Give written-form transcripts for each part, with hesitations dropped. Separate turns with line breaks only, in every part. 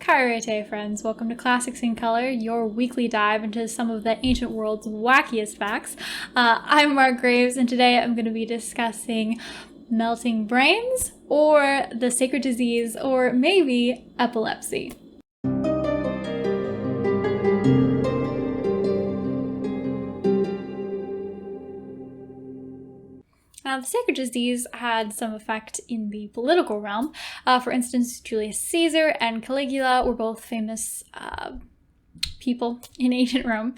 Kairete friends, welcome to Classics in Color, your weekly dive into some of the ancient world's wackiest facts. I'm Marc Graves, and today I'm going to be discussing melting brains, or the sacred disease, or maybe epilepsy. Now, the sacred disease had some effect in the political realm. For instance, Julius Caesar and Caligula were both famous people in ancient Rome,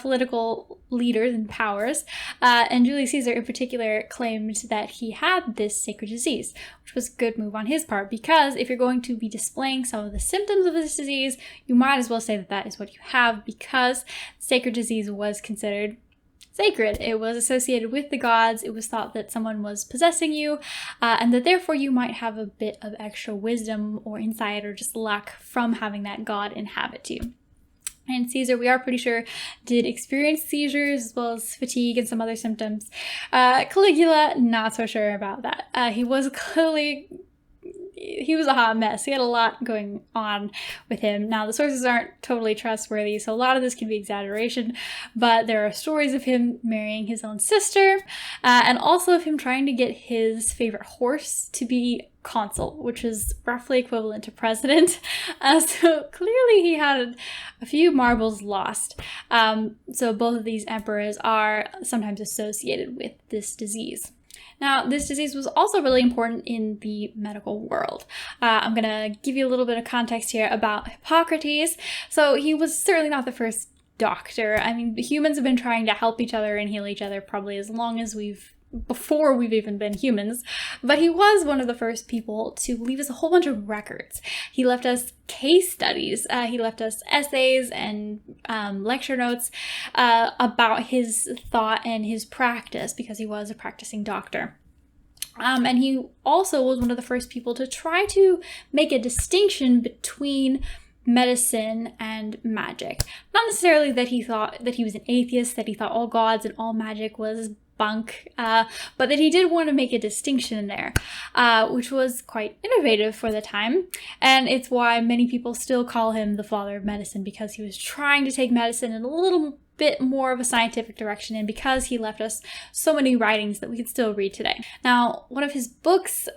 political leaders and powers. And Julius Caesar in particular claimed that he had this sacred disease, which was a good move on his part, because if you're going to be displaying some of the symptoms of this disease, you might as well say that that is what you have, because sacred disease was considered sacred. It was associated with the gods. It was thought that someone was possessing you, and that therefore you might have a bit of extra wisdom or insight or just luck from having that god inhabit you. And Caesar, we are pretty sure, did experience seizures as well as fatigue and some other symptoms. Caligula, not so sure about that. He was a hot mess. He had a lot going on with him. Now, the sources aren't totally trustworthy, so a lot of this can be exaggeration, but there are stories of him marrying his own sister, and also of him trying to get his favorite horse to be consul, which is roughly equivalent to president. So clearly he had a few marbles lost. So both of these emperors are sometimes associated with this disease. Now, this disease was also really important in the medical world. I'm going to give you a little bit of context here about Hippocrates. So he was certainly not the first doctor. I mean, humans have been trying to help each other and heal each other probably as long as before we've even been humans, but he was one of the first people to leave us a whole bunch of records. He left us case studies, he left us essays and lecture notes about his thought and his practice, because he was a practicing doctor. And he also was one of the first people to try to make a distinction between medicine and magic. Not necessarily that he thought that he was an atheist, that he thought all gods and all magic was bunk, but that he did want to make a distinction there, which was quite innovative for the time. And it's why many people still call him the father of medicine, because he was trying to take medicine in a little bit more of a scientific direction, and because he left us so many writings that we can still read today. Now, one of his books,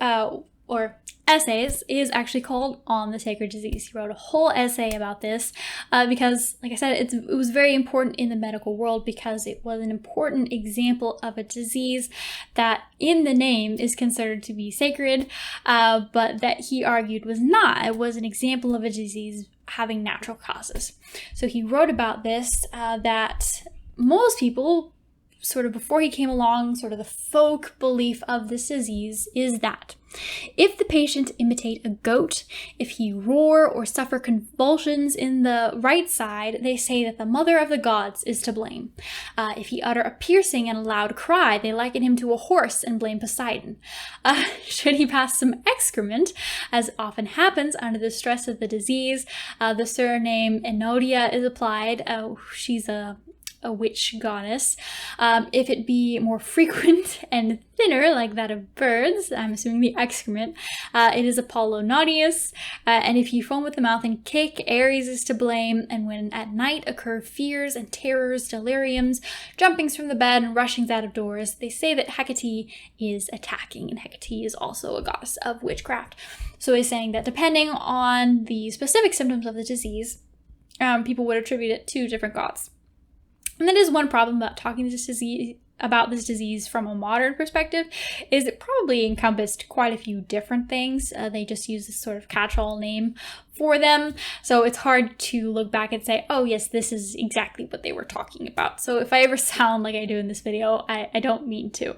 or essays, is actually called On the Sacred Disease. He wrote a whole essay about this because, like I said, it was very important in the medical world, because it was an important example of a disease that in the name is considered to be sacred, but that he argued was not. It was an example of a disease having natural causes. So he wrote about this, that most people, sort of before he came along, sort of the folk belief of this disease is that if the patient imitate a goat, if he roar or suffer convulsions in the right side, they say that the mother of the gods is to blame. If he utter a piercing and a loud cry, they liken him to a horse and blame Poseidon. Should he pass some excrement, as often happens under the stress of the disease, the surname Enodia is applied. She's a witch goddess. If it be more frequent and thinner, like that of birds, I'm assuming the excrement, it is Apollonius. And if you foam with the mouth and kick, Ares is to blame. And when at night occur fears and terrors, deliriums, jumpings from the bed and rushings out of doors, they say that Hecate is attacking, and Hecate is also a goddess of witchcraft. So he's saying that depending on the specific symptoms of the disease, people would attribute it to different gods. And that is one problem about talking about this disease from a modern perspective, is it probably encompassed quite a few different things. They just use this sort of catch-all name for them. So it's hard to look back and say, oh yes, this is exactly what they were talking about. So if I ever sound like I do in this video, I don't mean to.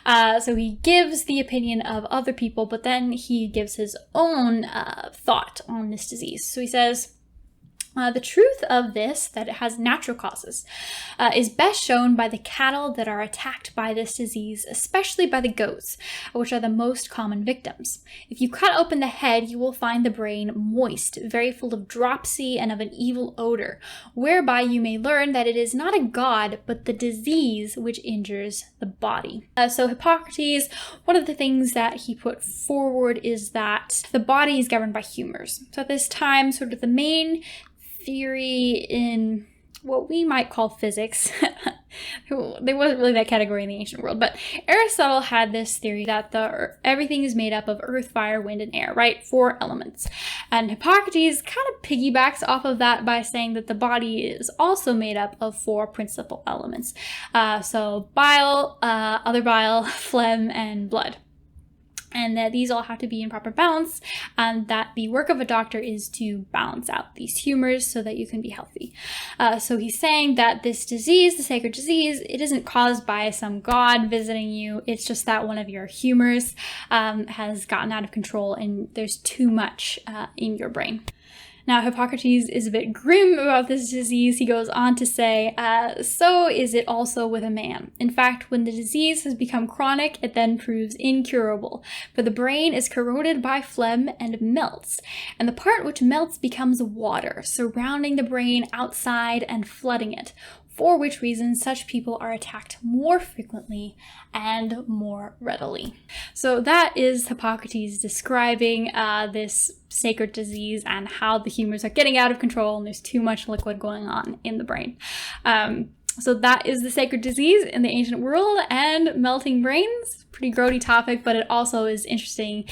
So he gives the opinion of other people, but then he gives his own thought on this disease. So he says, The truth of this, that it has natural causes, is best shown by the cattle that are attacked by this disease, especially by the goats, which are the most common victims. If you cut open the head, you will find the brain moist, very full of dropsy and of an evil odor, whereby you may learn that it is not a god, but the disease which injures the body. So Hippocrates, one of the things that he put forward is that the body is governed by humors. So at this time, sort of the main theory in what we might call physics. There wasn't really that category in the ancient world, but Aristotle had this theory that everything is made up of earth, fire, wind, and air, right? 4 elements. And Hippocrates kind of piggybacks off of that by saying that the body is also made up of 4 principal elements. So bile, other bile, phlegm, and blood. And that these all have to be in proper balance, and that the work of a doctor is to balance out these humors so that you can be healthy. So he's saying that this disease, the sacred disease, it isn't caused by some god visiting you. It's just that one of your humors has gotten out of control and there's too much in your brain. Now, Hippocrates is a bit grim about this disease. He goes on to say, so is it also with a man. In fact, when the disease has become chronic, it then proves incurable, for the brain is corroded by phlegm and melts, and the part which melts becomes water, surrounding the brain outside and flooding it, for which reason such people are attacked more frequently and more readily. So that is Hippocrates describing this sacred disease and how the humors are getting out of control and there's too much liquid going on in the brain. So that is the sacred disease in the ancient world and melting brains. Pretty grody topic, but it also is interesting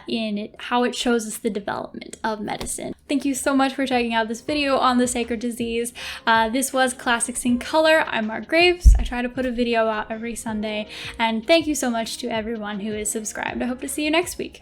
in how it shows us the development of medicine. Thank you so much for checking out this video on the sacred disease. This was Classics in Color. I'm Marc Graves. I try to put a video out every Sunday, and thank you so much to everyone who is subscribed. I hope to see you next week.